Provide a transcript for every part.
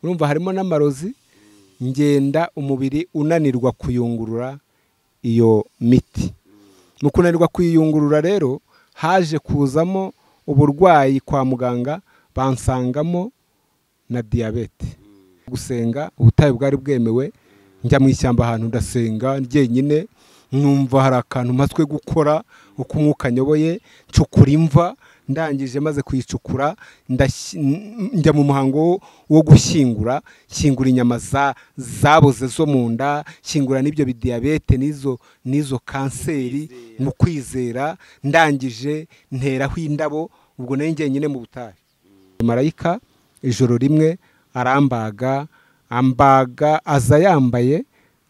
urumva harimo n'amarozi, ngenda umubiri unanirwa kuyungurura iyo miti. Mu kunanirwa kuyungurura rero haje kuzamo uburwayi kwa muganga, bansangamo na diyabete. Gusenga ubutayu bwari bwemewe, njya mu ishyamba ahantu ndasenga njyenyine, numva hari akantu mpaswe gukora uko umwuka nyoboye, ncukura imva, ndangije maze kuyicukura njya mu muhango wo gushyingura, shyingura inyama zaboze zo mu nda, shyingura n'ibyo bidiyabete n'izo kanseri mu kwizera, ndangije nteraho indabo, ubwo nari njyenyine mu butayu. Marayika ijoro rimwe arambaga, ambaga aza yambaye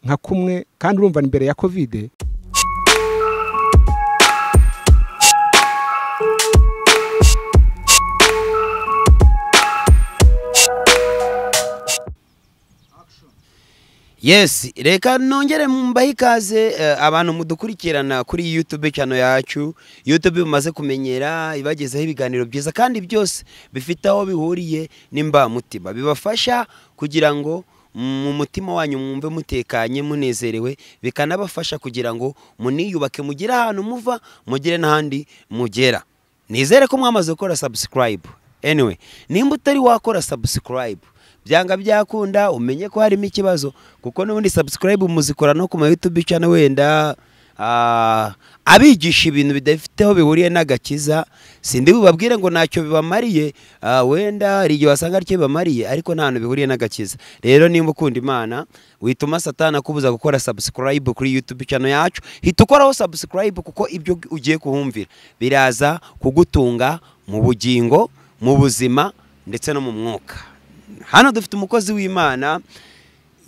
nka kumwe, kandi urumva imbere ya Covid. Yes, reka nongere mbahe ikaze abantu mudukurikirana kuri YouTube channel yacu. YouTube bimaze kumenyera ibagezaho ibiganiro byiza kandi byose bifite aho bihuriye nimba mutima, bibafasha kugira ngo mu mutima wanyu mwumve mutekanye munezerewe, bikanabafasha kugira ngo muniyubake, mugire ahantu muva, mugire n'ahandi mugera. Nizere ko mwamaze gukora subscribe. Anyway, nimba utari wakora subscribe, byanga byakunda umenye ko harimo ikibazo, kuko n'ubundi subscribe muzikora no ku YouTube channel wenda abigisha ibintu bidafiteho bihuriye n'agakiza. Sindi bubabwire ngo ntacyo bibamariye, wenda hari igihe wasanga aricyo bibamariye ariko nta hantu bihuriye n'agakiza. Rero nimba ukunda Imana wituma Satana kubuza gukora subscribe kuri YouTube channel yacu, hita ukoraho subscribe, kuko ibyo ugiye kuhumvira biraza kugutunga mu bugingo, mu buzima ndetse no mu mwuka. Hano dufite umukozi w'Imana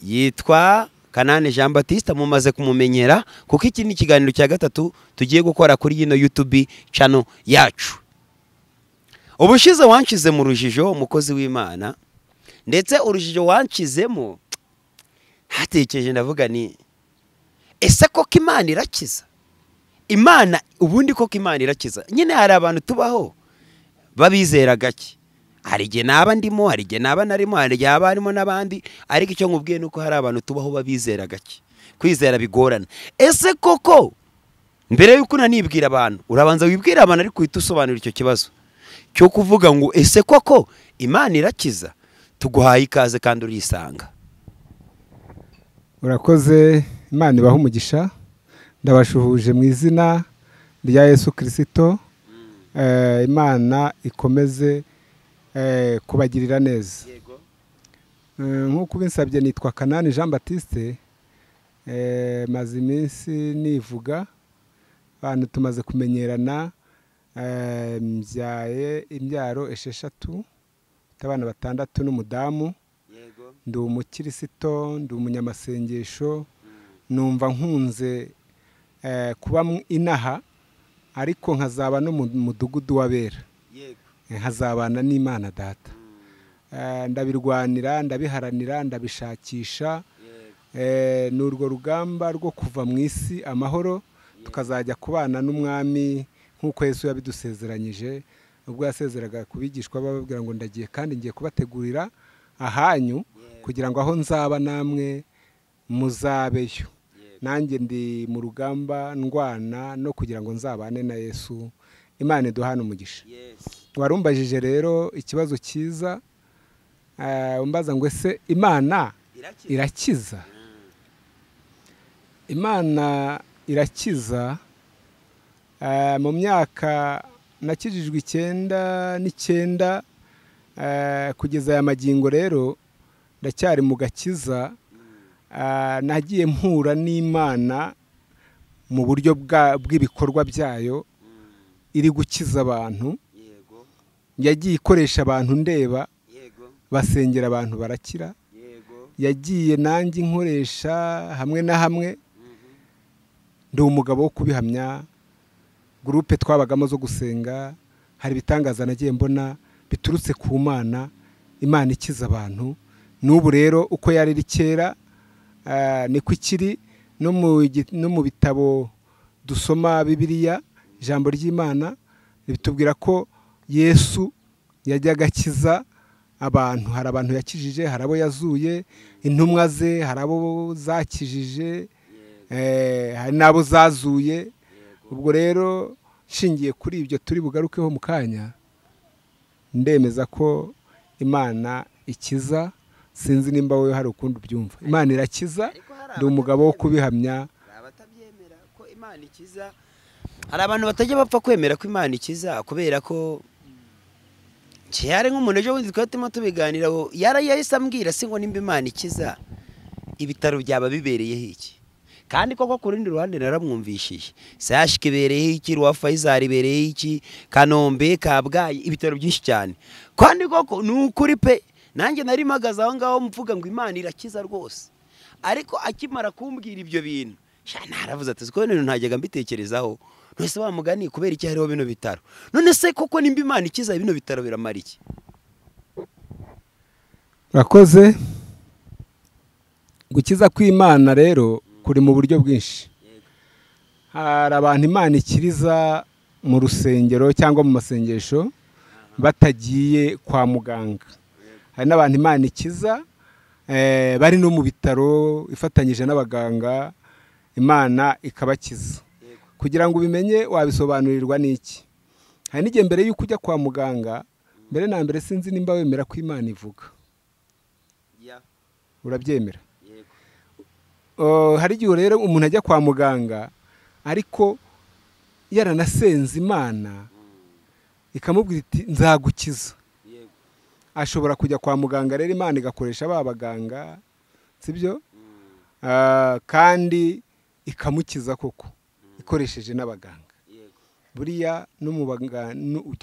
yitwa Kanani Jean Baptiste, mumaze kumumenyera kuko iki ni ikiganiro cya gatatu tugiye gukora kuri yino YouTube channel yacu. Ubushize wanshize mu rujijo umukozi w'Imana, ndetse urujijo wanshizemo hatekereje ndavuga ni ese koko Imana irakiza? Imana ubundi koko Imana irakiza? Nyine hari abantu tubaho babizera gake, hari igihe naba ndimo, hari igihe naba narimo, hari igihe haba harimo n'abandi, ariko icyo nkubwiye nuko hari abantu tubaho babizera gake, kwizera bigorana. Ese koko mbere yuko unanibwira abantu urabanza wibwira abantu, ariko uhita usobanura icyo kibazo cyo kuvuga ngo ese koko Imana irakiza? Tuguhaye ikaze kandi urisanga. Urakoze, Imana ibahe umugisha, ndabashuhuje mu izina rya Yesu Kristo. Imana ikomeze kubagirira neza. Nk'uko binsabye, nitwa Kanani Jean Baptiste, maze iminsi nivuga, abantu tumaze kumenyerana, mbyaye imbyaro 6, abana 6 n'umudamu. Ndi umukirisito, ndi umunyamasengesho, numva nkunze kuba inaha, ariko nkazaba no mu mudugudu w'abera, nkazabana n'Imana Data. Ndabirwanira, ndabiharanira, ndabishakisha. Ni urwo rugamba rwo kuva mu isi amahoro tukazajya kubana n'Umwami nk'uko Yesu yabidusezeranyije, ubwo yasezeraga kubigishwa bababwira ngo ndagiye kandi ngiye kubategurira ahanyu, kugira ngo aho nzaba namwe muzabeyo. Nanjye ndi mu rugamba ndwana no kugira ngo nzabane na Yesu. Imana iduhane umugisha. Warumbajije rero ikibazo cyiza, umbaza ngo ese Imana irakiza? Imana irakiza. Mu myaka nakijijwe 9 kugeza aya magingo rero ndacyari mu gakiza. Nagiye mpura n'Imana mu buryo bw'ibikorwa byayo, iri gukiza abantu. Yagiye ikoresha abantu ndeba basengera abantu barakira. Yagiye nanjye nkoresha hamwe na hamwe. Ndi umugabo wo kubihamya. Groupe twabagamo zo gusenga, hari bitangaza nagiye mbona biturutse ku Mana, Imana ikiza abantu. N'ubu rero uko yari iri kera niko ikiri. No mu bitabo dusoma Bibiliya, ijambo ry'Imana bitubwira ko Yesu yajyaga akiza abantu, hari abantu yakijije, hari abo yazuye, intumwa ze hari abo zakijije, hari n'abo zazuye. Ubwo rero nshingiye kuri ibyo turi bugarukeho mu kanya, ndemeza ko Imana ikiza. Sinzi nimba wowe hari ukundi ubyumva. Imana irakiza, ndi umugabo wo kubihamya. Abatabyemera ko Imana ikiza, hari abantu batajya bapfa kwemera ko Imana ikiza, kubera ko cyari nk'umuntu ejo bundi twatuma tubiganira, yahise ambwira si ngo nimba Imana ikiza ibitaro byaba bibereyeho iki. Kandi koko ku rundi ruhande naramwumvishije, CHK ibereyeho iki, Rwa Faisal ibereyeho iki, Kanombe, Kabgayi, ibitaro byinshi cyane. Kandi koko ni ukuri pe, nanjye nari mpagaze aho ngaho mvuga ngo Imana irakiza rwose. Ariko akimara kumbwira ibyo bintu, naravuze ati ko ibintu ntajyaga mbitekerezaho. None wa mugani kubera iki hariho bino bitaro? None se koko nimba Imana ikiza bino bitaro biramara iki? Urakoze. Gukiza kw'Imana rero kuri mu buryo bwinshi. Hari abantu Imana ikiriza mu rusengero cyangwa mu masengesho batagiye kwa muganga. Hari n'abantu Imana ikiza bari no mu bitaro ifatanyije n'abaganga, Imana ikabakiza. Kugira ngo ubimenye wabisobanurirwa n'iki? Hari n'igihe mbere y'uko ujya kwa muganga, mbere na mbere sinzi nimba wemera ko Imana ivuga. Urabyemera? Hari igihe rero umuntu ajya kwa muganga ariko yaranasenze Imana ikamubwira iti nzagukiza. Ashobora kujya kwa muganga rero Imana igakoresha ba baganga, sibyo? Kandi ikamukiza koko ikoresheje n'abaganga. Buriya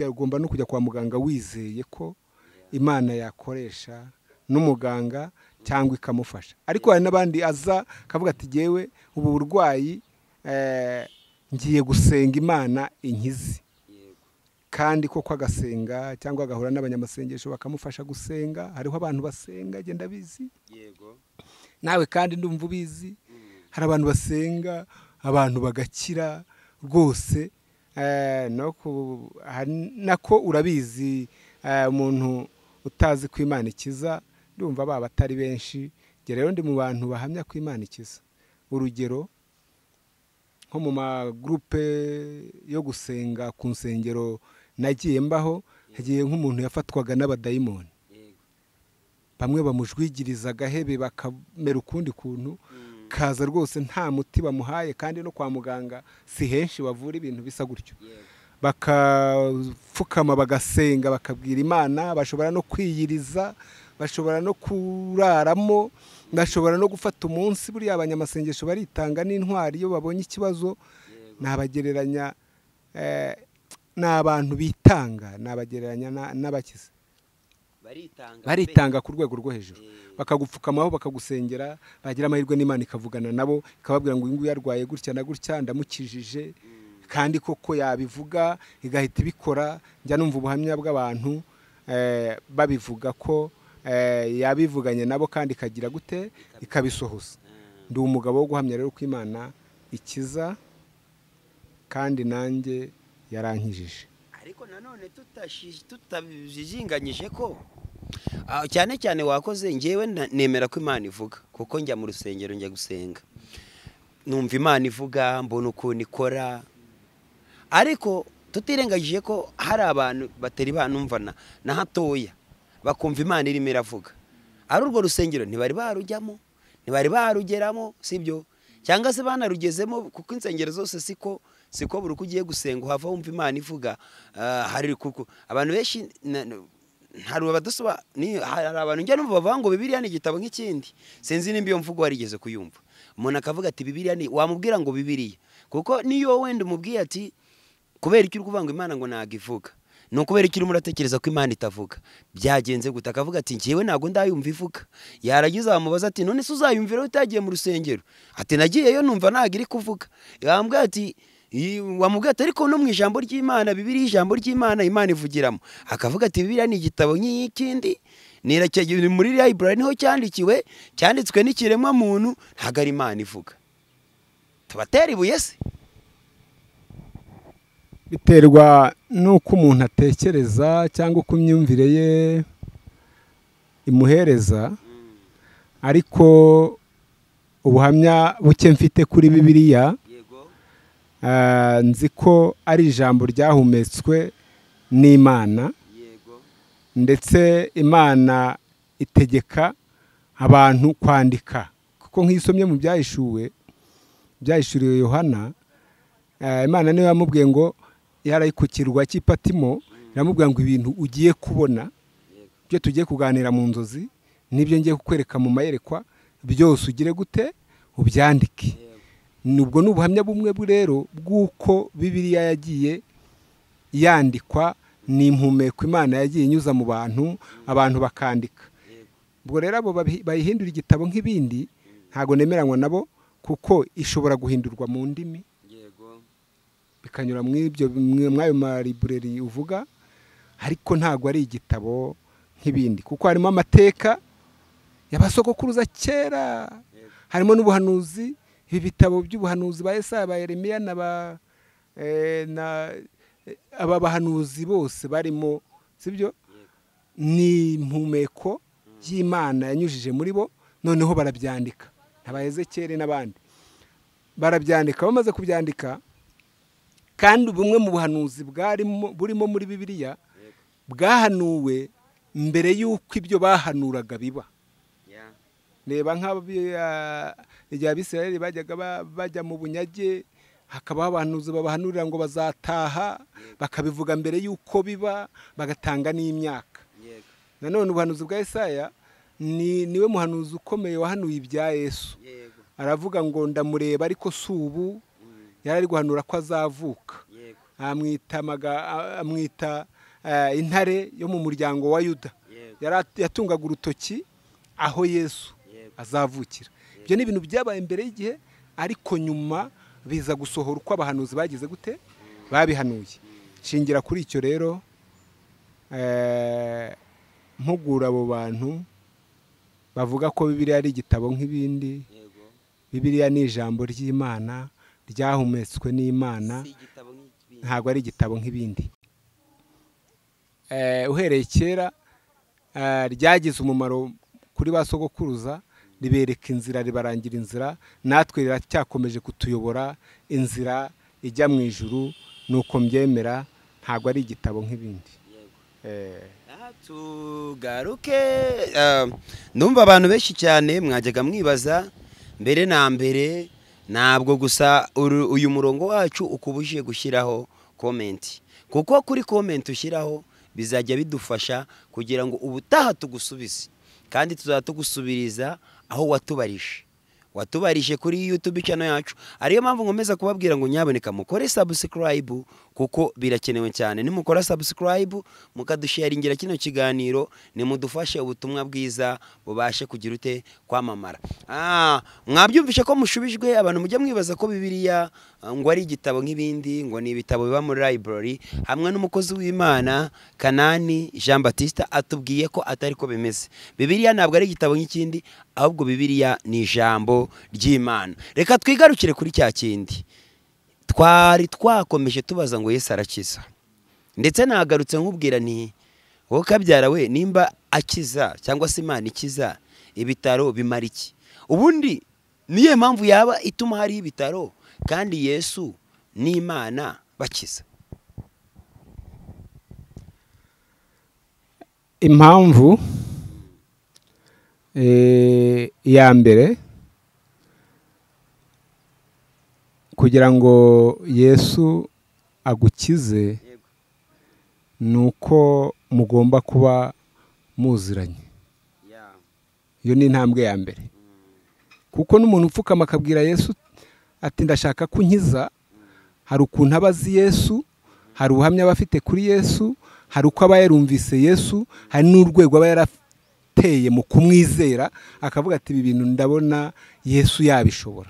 ugomba no kujya kwa muganga wizeye ko Imana yakoresha n'umuganga cyangwa ikamufasha. Ariko hari n'abandi aza kavuga ati jewe ubu burwayi ngiye gusenga Imana inkizi. Kandi koko agasenga cyangwa agahura n'abanyamasengesho bakamufasha gusenga. Hariho abantu basenga, genda bizi. Nawe kandi ndumva ubizi. Hari abantu basenga, abantu bagakira rwose. Nako urabizi, umuntu utazi ko Imana ikiza ndumva baba atari benshi. Rero ndi mu bantu bahamya ko Imana ikiza. Urugero nko mu magroupe yo gusenga ku nsengero nagiye mbaho, hagiye nk'umuntu yafatwaga n'abadayimoni. Bamwe bamujwigiriza agahebe bakamera ukundi kuntu, kaza rwose nta muti bamuhaye, kandi no kwa muganga si henshi bavura ibintu bisa gutyo. Bakapfukama bagasenga bakabwira Imana, bashobora no kwiyiriza, bashobora no kuraramo, bashobora no gufata umunsi. Buriya abanyamasengesho baritanga n'intwari iyo babonye ikibazo. Nabagereranya n'abantu bitanga, nabagereranya n'abakize. Baritanga ku rwego rwo hejuru, bakagupfukamaho bakagusengera, bagira amahirwe n'Imana ikavugana nabo ikababwira ngo uyu nguyu yarwaye gutya na gutya ndamukijije. Kandi koko yabivuga igahita ibikora. Njya numva ubuhamya bw'abantu babivuga ko yabivuganye nabo kandi ikagira gute ikabisohoza. Ndi umugabo wo guhamya rero ko Imana ikiza kandi nanjye yarankijije. Ariko nanone tutabijinganyije ko cyane cyane wakoze, ngewe nemera ko Imana ivuga, kuko njya mu rusengero njya gusenga, numva Imana ivuga, mbona ukuntu ikora. Ariko tutirengagije ko hari abantu batari banumva na hatoya bakumva Imana irimo iravuga. Ari urwo rusengero ntibari barujyamo, ntibari barugeramo, sibyo? Cyangwa se banarugezemo, kuko insengero zose siko buri uko ugiye gusenga uhava wumva Imana ivuga. Hari kuko abantu benshi hari abadusoba, hari abantu njya numva bavuga ngo Bibiliya ni igitabo nk'ikindi. Sinzi nimba iyo mvugo warigeze kuyumva. Umuntu akavuga ati Bibiliya ni, wamubwira ngo Bibiliya, kuko niyo wenda umubwiye ati kubera iki uri kuvuga ngo Imana ngo ntago ivuga, ni ukubera iki urimo uratekereza ko Imana itavuga? Byagenze gute? Akavuga ati njyewe ntago ndayumva ivuga. Yaragize amubaza ati none se uzayumvira utagiye mu rusengero? Ati nagiyeyo numva ntago iri kuvuga. Yambwiye ati wamubwiye ati ariko no mu ijambo ry'Imana, Bibiliya ijambo ry'Imana Imana ivugiramo. Akavuga ati Bibiliya ni igitabo nk'ikindi, ni muri library niho cyandikiwe, cyanditswe n'ikiremwa muntu, ntago ari Imana ivuga. Tubatera ibuye se? Biterwa nuko umuntu atekereza cyangwa uko imyumvire ye imuhereza, ariko ubuhamya buke mfite kuri Bibiliya, nzi ko ari ijambo ryahumetswe n'Imana, ndetse Imana itegeka abantu kwandika, kuko nk'isomye mu byahishuriwe Yohana, Imana niyo yamubwiye ngo yari ku kirwa cy'Ipatimo, iramubwira ngo ibintu ugiye kubona, byo tugiye kuganira mu nzozi, n'ibyo ngiye kukwereka mu mayerekwa, byose ugire gute ubyandike. Nubwo n'ubuhamya bumwe rero bw'uko Bibiliya yagiye yandikwa, ni impumeko Imana yagiye inyuza mu bantu, abantu bakandika. Ubwo rero abo bayihindura igitabo nk'ibindi, ntago nemeranywa nabo, kuko ishobora guhindurwa mu ndimi, bikanyura mw'ayo malibreri uvuga, ariko ntago ari igitabo nk'ibindi, kuko harimo amateka y'abasogokuruza kera, harimo n'ubuhanuzi, ibi bitabo by'ubuhanuzi ba Yesaya, ba Yeremiya aba bahanuzi bose barimo, sibyo? Ni impumeko y'Imana yanyujije muri bo, noneho barabyandika. Aba Ezekiyeli n'abandi barabyandika, bamaze kubyandika, kandi bumwe mu buhanuzi burimo muri Bibiliya bwahanuwe mbere y'uko ibyo bahanuraga biba. Reba igihe Abisirayeli bajyaga bajya mu bunyage, hakabaho abahanuzi babahanurira ngo bazataha, bakabivuga mbere y'uko biba, bagatanga n'imyaka. Nanone ubuhanuzi bwa Yesaya niwe muhanuzi ukomeye wahanuye ibya Yesu. Aravuga ngo ndamureba ariko si ubu, yari ari guhanura ko azavuka. Amwita intare yo mu muryango wa Yuda. Yatungaga urutoki aho Yesu azavukira. Ibyo ni ibintu byabaye mbere y'igihe, ariko nyuma biza gusohora uko abahanuzi bagize gute babihanuye. Shingira kuri icyo rero, mpugura abo bantu bavuga ko Bibiliya ari igitabo nk'ibindi. Bibiliya ni ijambo ry'Imana ryahumetswe n'Imana, ntabwo ari igitabo nk'ibindi. Uhereye kera ryagize umumaro kuri ba sogokuruza, ribereka inzira, ribarangira inzira, natwe riracyakomeje kutuyobora inzira ijya mu ijuru, nuko mbyemera, ntabwo ari igitabo nk'ibindi. Tugaruke, ndumva abantu benshi cyane mwajyaga mwibaza mbere na mbere, ntabwo gusa uyu murongo wacu ukubujije gushyiraho komenti, kuko kuri komenti ushyiraho bizajya bidufasha kugira ngo ubutaha tugusubize, kandi tuzaba tugusubiriza aho watubarije kuri YouTube channel yacu. Ariyo mpamvu nkomeza kubabwira ngo nyaboneka mukore subscribe, kuko birakenewe cyane. Nimukora subscribe mukadusharingira kino kiganiro, nimudufashe ubutumwa bwiza bubashe kugira ute kwamamara. Mwabyumvishe ko mushubijwe, abantu mujya mwibaza ko Bibiliya ngo ari igitabo nk'ibindi, ngo ni ibitabo biba muri library. Hamwe n'umukozi w'Imana Kanani Jean Baptiste atubwiye ko atari ko bimeze. Bibiliya ntabwo ari igitabo nk'ikindi, ahubwo Bibiliya ni ijambo ry'Imana. Reka twigarukire kuri cya kindi twari twakomeje tubaza ngo Yesu arakiza, ndetse nagarutse nkubwira nti wowe kabyara we, nimba akiza cyangwa se Imana ikiza, ibitaro bimara iki? Ubundi niye mpamvu yaba ituma hari ibitaro kandi Yesu n'Imana bakiza? Impamvu ya mbere, kugira ngo Yesu agukize, nuko mugomba kuba muziranye. Iyo ni intambwe ya mbere, kuko n'umuntu upfukama akabwira Yesu ati ndashaka kunkiza, hari ukuntu abazi Yesu, hari ubuhamya bafite kuri Yesu, hari uko aba yarumvise Yesu, hari n'urwego aba yarateye mu kumwizera, akavuga ati ibi bintu ndabona Yesu yabishobora.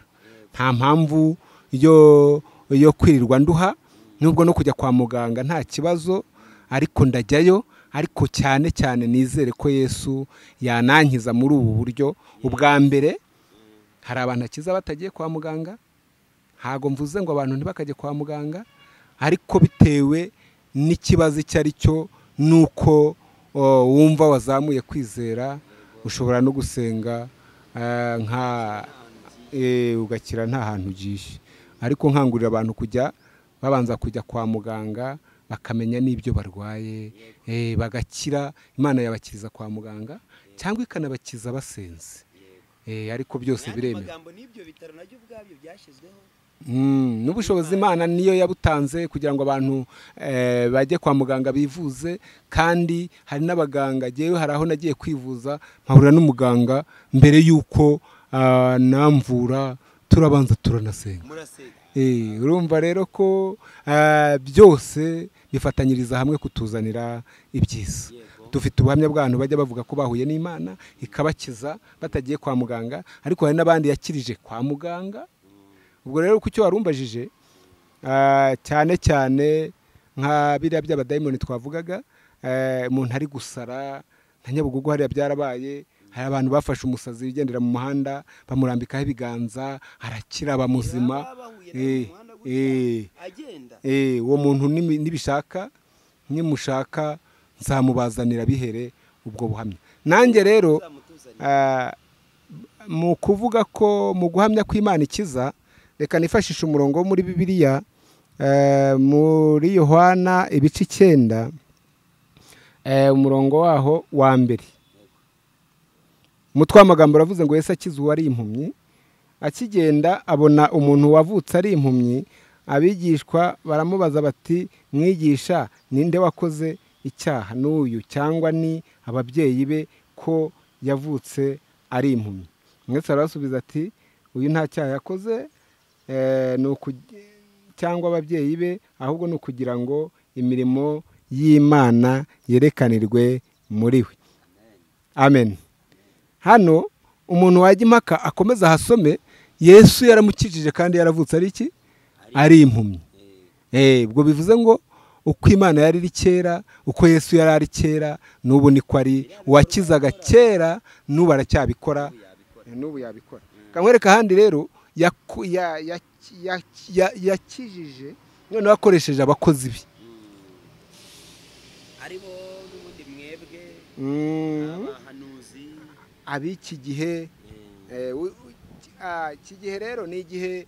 Nta mpamvu yo kwirirwa nduha, nubwo no kujya kwa muganga nta kibazo, ariko ndajyayo, ariko cyane cyane nizere ko Yesu yanankiza muri ubu buryo. Ubwa mbere, hari abantu akiza batagiye kwa muganga. Ntago mvuze ngo abantu ntibakajye kwa muganga, ariko bitewe n'ikibazo icyo ari cyo, nuko wumva wazamuye kwizera, ushobora no gusenga ugakira nta hantu ugiye. Ariko nkangurira abantu kujya babanza kujya kwa muganga bakamenya n'ibyo barwaye, bagakira. Imana yabakiriza kwa muganga cyangwa ikanabakiza basenze, ariko byose biremewe. N'ubushobozi Imana niyo yabutanze kugira ngo abantu bajye kwa muganga bivuze. Kandi hari n'abaganga, jewe hari aho nagiye kwivuza mpahura n'umuganga mbere y'uko namvura turabanza turanasenga. Urumva rero ko byose bifatanyiriza hamwe kutuzanira ibyiza. Dufite ubuhamya bw'abantu bajya bavuga ko bahuye n'Imana ikabakiza batagiye kwa muganga, ariko hari n'abandi yakirije kwa muganga. Ubwo rero kucyo warumbajije cyane cyane nka biriya by'abadayimoni twavugaga, umuntu ari gusara nta Nyabugogo hariya byarabaye. Hari abantu bafashe umusazi wigendera mu muhanda bamurambikaho ibiganza arakira bamuzima. Uwo muntu nibishaka nimushaka nzamubazanira bihere ubwo buhamya. Nanjye rero mu kuvuga ko mu guhamya ko Imana ikiza, reka nifashishe umurongo wo muri Bibiliya muri Yohana ibice 9 umurongo waho wa mbere. Umutwe w'amagambo uravuze ngo Yesu akiza uwari impumyi, akigenda abona umuntu wavutse ari impumyi. Abigishwa baramubaza bati, mwigisha, ninde wakoze icyaha, n'uyu cyangwa ni ababyeyi be ko yavutse ari impumyi? Mwese arabasubiza ati, uyu nta cyaha yakoze cyangwa ababyeyi be, ahubwo ni ukugira ngo imirimo y'Imana yerekanirwe muri we. Amen. Hano umuntu wajya impaka akomeza hasome, Yesu yaramukijije kandi yaravutse ari iki? Ari impumyi. Ubwo bivuze ngo uko Imana yari iri kera, uko Yesu yari ari kera, n'ubu niko ari. Uwakizaga kera n'ubu aracyabikora, n'ubu yabikora. Kankwereka handi rero yakijije none wakoresheje abakozi be. Aribo n'ubundi mwebwe abahanuzi ab'iki gihe. Iki gihe rero ni igihe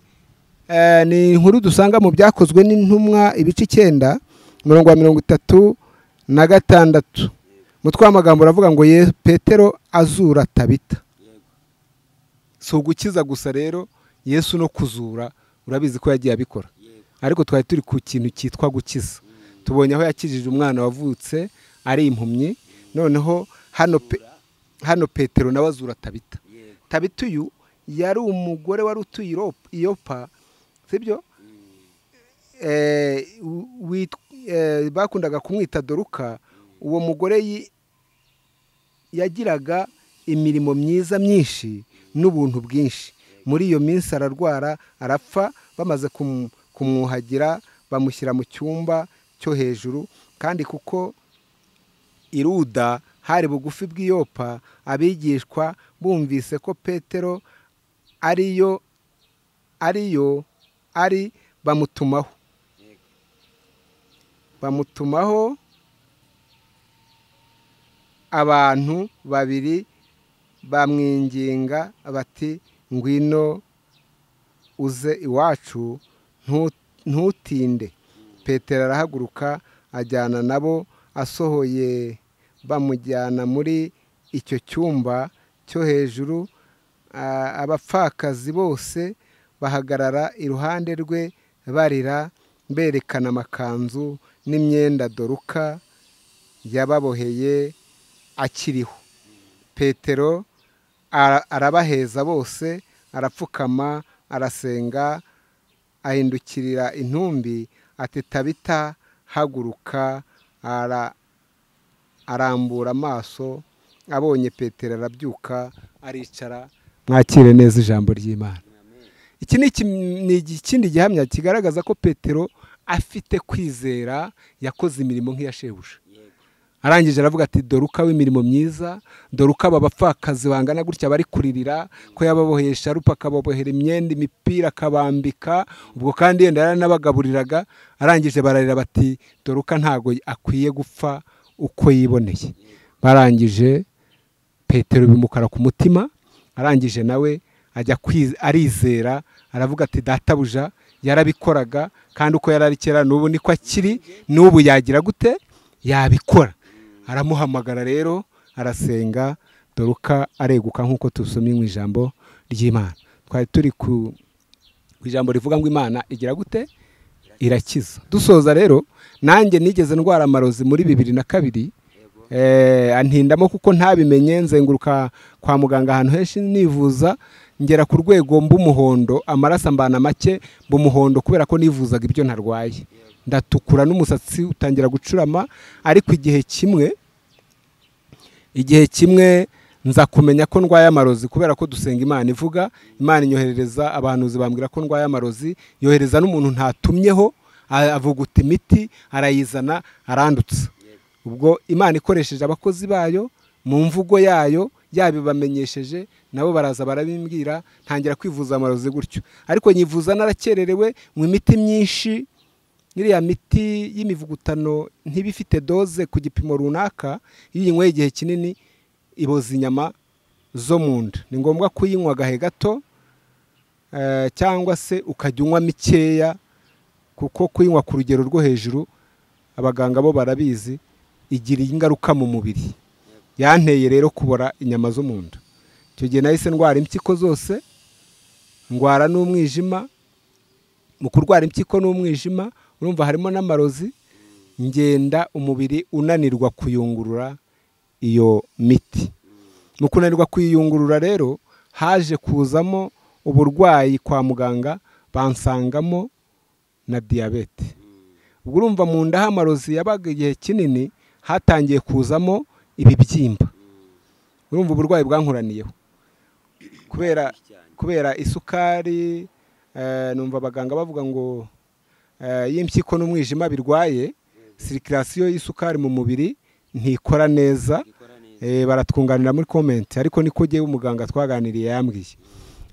ni inkuru dusanga mu byakozwe n'intumwa ibice 9 umurongo wa 36. Mutwe w'amagambo uravuga ngo Petero azura Tabita. Si ugukiza gusa rero, Yesu no kuzura urabizi ko yagiye abikora, ariko twari turi ku kintu cyitwa gukiza. Tubonye aho yakijije umwana wavutse ari impumyi. Noneho hano Petero nawe azura Tabita. Tabita uyu yari umugore wari utuye Iyopa, sibyo? Bakundaga kumwita Doruka. Uwo mugore yagiraga imirimo myiza myinshi n'ubuntu bwinshi. Muri iyo minsi ararwara arapfa. Bamaze kumwuhagira bamushyira mu cyumba cyo hejuru. Kandi kuko Iruda hari bugufi bw'Iyopa, abigishwa bumvise ko Petero ari bamutumaho abantu babiri bamwinginga bati, ngwino uze iwacu ntutinde. Petero arahaguruka ajyana nabo. Asohoye bamujyana muri icyo cyumba cyo hejuru. Abapfakazi bose bahagarara iruhande rwe barira, berekana amakanzu n'imyenda Doruka yababoheye akiriho. Petero arabaheza bose, arapfukama, arasenga, ahindukirira intumbi ati, Tabita haguruka. Arambura amaso, abonye Petero arabyuka aricara. Mwakire neza ijambo ry'Imana. Iki ni ikindi gihamya kigaragaza ko Petero afite kwizera, yakoze imirimo nk'iya shebuja. Arangije aravuga ati, Doruka w'imirimo myiza, Doruka aba bapfakazi bangana gutya bari kuririra ko yababoheye sharupa, akababohera imyenda, imipira, akabambika. Ubwo kandi yenda yaranabagaburiraga. Arangije bararira bati, Doruka ntago akwiye gupfa uko yiboneye. Barangije Petero bimukara ku mutima, arangije nawe ajya arizera, aravuga ati databuja yarabikoraga kandi uko yarari kera n'ubu niko akiri, n'ubu yagira gute yabikora. Aramuhamagara rero arasenga, Doruka areguka nk'uko tusomye mu ijambo ry'Imana. Twari turi ku ijambo rivuga ngo Imana igira gute irakiza. Dusoza rero, nanjye nigeze ndwara amarozi muri 2002, antindamo kuko ntabimenye, nzenguruka kwa muganga ahantu henshi nivuza, ngera ku rwego mb'umuhondo, amaraso ambana make mb'umuhondo kubera ko nivuzaga ibyo ntarwaye, ndatukura n'umusatsi utangira gucurama. Ariko igihe kimwe nza kumenya ko ndwaye amarozi kubera ko dusenga Imana ivuga, Imana inyoherereza abahanuzi bambwira ko ndwaye amarozi, yohereza n'umuntu ntatumyeho, avuga uti imiti arayizana arandutse. Ubwo Imana ikoresheje abakozi bayo mu mvugo yayo yabibamenyesheje, nabo baraza barabimbwira, ntangira kwivuza amarozi gutyo. Ariko nyivuza narakererewe mu imiti myinshi, iriya miti y'imivugutano ntibifite doze ku gipimo runaka, iyo uyinyweye igihe kinini iboza inyama zo mu nda. Ni ngombwa kuyinywa gahe gato, cyangwa se ukajya unywa mikeya, kuko kuyinywa ku rugero rwo hejuru abaganga bo barabizi igira ingaruka mu mubiri. Yanteye rero kubora inyama zo mu nda. Icyo gihe nahise ndwara impyiko zose, ndwara n'umwijima. Mu kurwara impyiko n'umwijima urumva harimo n'amarozi, ngenda umubiri unanirwa kuyungurura iyo miti. Mu kunanirwa kuyungurura rero haje kuzamo uburwayi kwa muganga, bansangamo na diyabete. Ubwo urumva mu nda h'amarozi yabaga igihe kinini, hatangiye kuzamo ibibyimba. Urumva uburwayi bwankuraniyeho kubera isukari. Numva abaganga bavuga ngo y'impyiko n'umwijima birwaye, sirikirasiyo y'isukari mu mubiri ntikora neza. Baratwunganira muri comment, ariko niko giye umuganga twaganiriye yambwiye.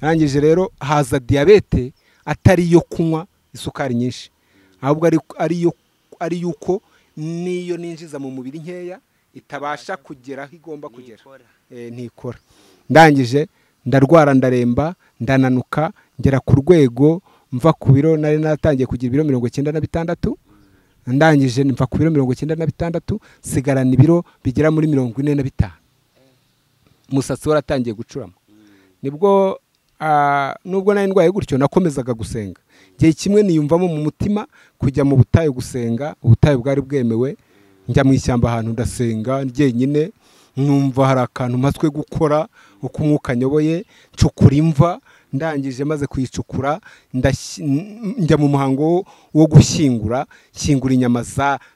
Arangije rero haza diyabete atari yo kunywa isukari nyinshi, ahubwo ari yuko niyo ninjiza mu mubiri nkeya itabasha kugera aho igomba kugera, ntikora. Ndangije ndarwara, ndaremba, ndananuka, ngera ku rwego mva ku biro, nari natangiye kugira ibiro 96. Ndangije mva ku biro 96, sigarana ibiro bigera muri 45. Umusatsi waratangiye gucurama. Nibwo nubwo nari ndwaye gutyo nakomezaga gusenga. Gihe kimwe niyumvamo mu mutima kujya mu butayu gusenga. Ubutayu bwari bwemewe, njya mu ishyamba ahantu ndasenga njyenyine, numva hari akantu mpatwe gukora uko umwuka nyoboye, ncukura imva. Ndangije maze kuyicukura, njya mu muhango wo gushyingura inyama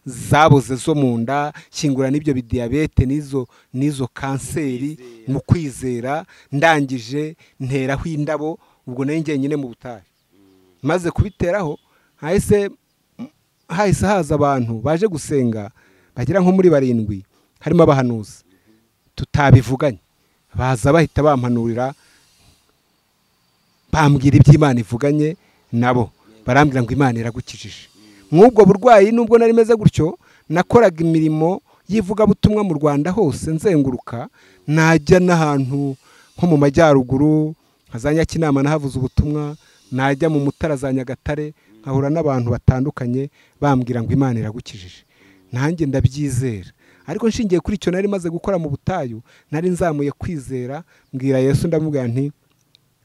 zaboze zo mu nda, shyingura n'ibyo bidiyabete n'izo kanseri mu kwizera. Ndangije nteraho indabo, ubwo nari njyenyine mu butayu. Maze kubiteraho hahise haza abantu baje gusenga bagera nko muri 7, harimo abahanuzi tutabivuganye. Baza bahita bampanurira, bambwira iby'Imana ivuganye nabo, barambwira ngo Imana iragukijije. Mw'ubwo burwayi nubwo nari meze gutyo, nakoraga imirimo y'ivugabutumwa mu Rwanda hose nzenguruka. Najya n'ahantu nko mu majyaruguru nkazanya Kinama nahavuze ubutumwa, najya mu Mutara za Nyagatare nkahura n'abantu batandukanye bambwira ngo Imana iragukijije. Nanjye ndabyizera, ariko nshingiye kuri icyo nari maze gukora mu butayu, nari nzamuye kwizera, mbwira Yesu, ndamubwira nti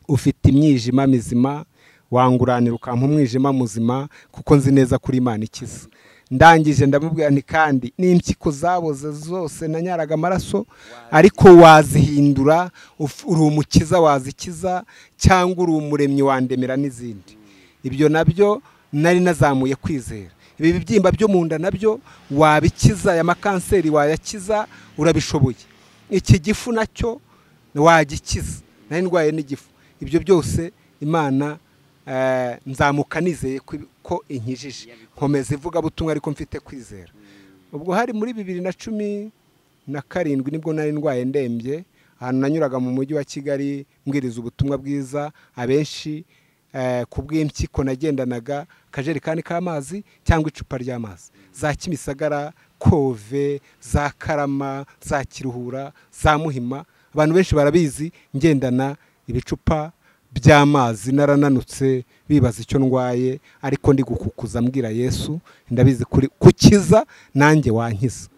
ufite imyijima mizima, wanguranira ukampa umwijima muzima, kuko nzi neza kuri Imana ikiza. Ndangije ndamubwira nti kandi n'impyiko zaboze zose nanyaraga amaraso, ariko wazihindura, uri umukiza wazikiza, cyangwa uri umuremyi wandemera n'izindi. Ibyo nabyo nari nazamuye kwizera. Ibi bibyimba byo mu nda nabyo wabikiza, aya makanseri wayakiza, urabishoboye. Iki gifu nacyo wagikiza, nari ndwaye n'igifu. Ibyo byose Imana nzamuka nizeye ko inkijije, nkomeza ivugabutumwa ariko mfite kwizera. Ubwo hari muri 2017 nibwo nari ndwaye ndembye, ahantu nanyuraga mu mujyi wa Kigali mbwiriza ubutumwa bwiza. Abenshi kubw'impyiko nagendanaga kajerikani k'amazi cyangwa icupa ry'amazi, za Kimisagara, Kove, za Karama, za Kiruhura, za Muhima. abantu benshi barabizi ngendana ibicupa by'amazi narananutse bibaza icyo ndwaye ariko ndi gukukuza mbwira Yesu ndabizi kuri kukiza nanjye wankiza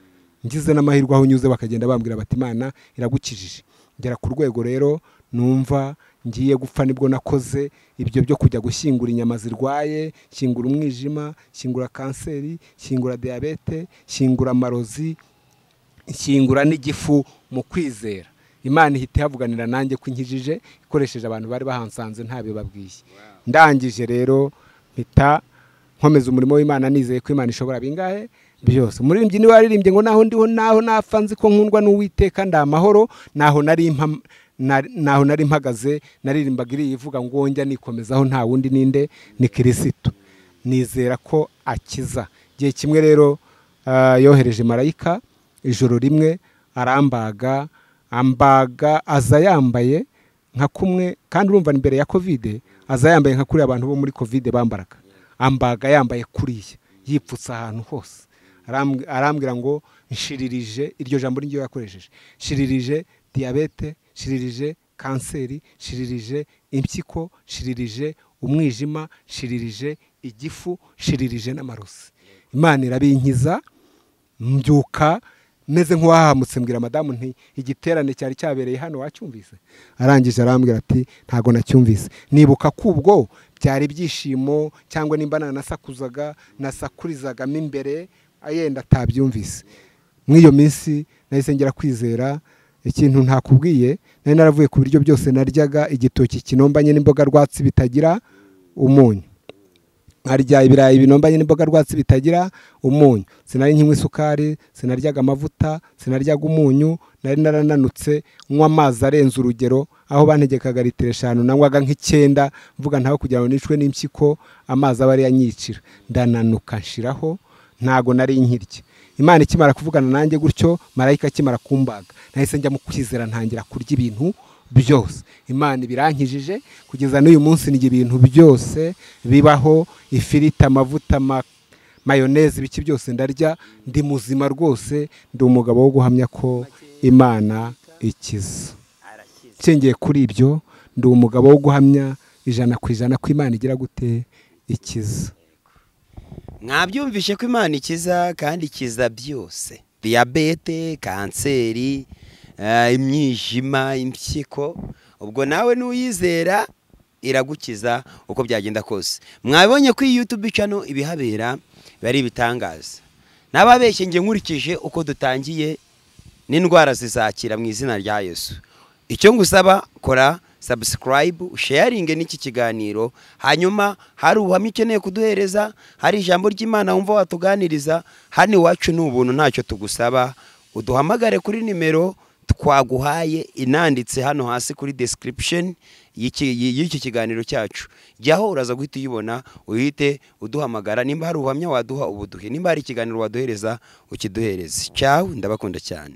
ngize n'amahirwe aho nyuze bakagenda bambwira bati Imana iragukijije ngera ku rwego rero numva ngiye gupfa nibwo nakoze ibyo byo kujya gushyingura inyama zirwaye shyingura umwijima shyingura kanseri shyingura diabete shyingura amarozi shyingura n'igifu mu kwizera Imana ihita yavuganira nanjye ko inkijije ikoresheje abantu bari bahansanze ntabyo babwiye ndangije rero mpita nkomeza umurimo w'Imana nizeye ko Imana ishobora bingahe byose umuririmbyi niwe waririmbye ngo naho ndiho naho napfa nzi ko nkundwa n'Uwiteka ndamahoro naho nari mpagaze naririmbaga iri ivuga ngo njya nikomezaho nta wundi ninde ni Kristo nizera ko akiza gihe kimwe rero yohereje marayika ijoro rimwe arambaga aza yambaye nka kumwe kandi urumva imbere ya covid aza yambaye nka kuri abantu bo muri covid bambaraga ambaga yambaye kuriya yipfutse ahantu hose arambwira ngo nshiririje iryo jambo n'iryo yakoresheje shiririje diabete shiririje kanseri shiririje impyiko shiririje umwijima shiririje igifu shiririje n'amarozi Imana irabinkiza mbyuka meze nk'uwahamutse mbwira madamu nti igiterane cyari cyabereye hano wacyumvise arangije arambwira ati ntago nacyumvise nibuka kubwo byari ibyishimo cyangwa nimba nasakuzaga nasakurizagamo imbere ayenda atabyumvise mw'iyo minsi nahise ngera kwizera ikintu ntakubwiye nari naravuye ku biryo byose naryaga igitoki kinombanye n'imboga rwatsi bitagira umunyu arya ibirayi binombanye n'imboga rwatsi bitagira umunyu sinari nkinywa isukari sinaryaga amavuta sinaryaga umunyu nari narananutse nywa amazi arenze urugero aho bantegekaga litiro 5 nanywaga nk'icyenda mvuga ntaho kugira ngo nicwe n'impyiko amazi abari yanyicira ndananuka nshiraho ntago nari nkirya Imana ikimara kuvugana nanjye gutyo marayika akimara kumbaga nahise njya mu kwizera ntangira kurya ibintu byose Imana ibirankijije kugeza n'uyu munsi ni ibintu byose bibaho ifirita amavuta mayoneze biki byose ndarya ndi muzima rwose ndi umugabo wo guhamya ko Imana ikiza cengiye kuri ibyo ndi umugabo wo guhamya 100% ko Imana igira gute ikiza mwabyumvishe ko Imana ikiza kandi ikiza byose diabete kanseri imyijima impyiko ubwo nawe n'uyizera iragukiza uko byagenda kose mwabonye ko YouTube channel ibihabera bari bitangaza nababeshye nge nkurikije uko dutangiye n'indwara zizakira mu izina rya Yesu icyo ngusaba kora subscribe sharing n'iki kiganiro hanyuma hari ubuhamya ukeneye kuduhereza hari ijambo ry'Imana wumva watuganiriza hani wacu n'ubuntu ntacyo tugusaba uduhamagare kuri nimero twaguhaye inanditse hano hasi kuri description y'iki kiganiro cyacu jyaho uraza guhita uyibona uhite uduhamagara nimba hari ubuhamya waduha ubuduhe nimba hari ikiganiro waduhereza ukiduhereze ciao ndabakunda cyane.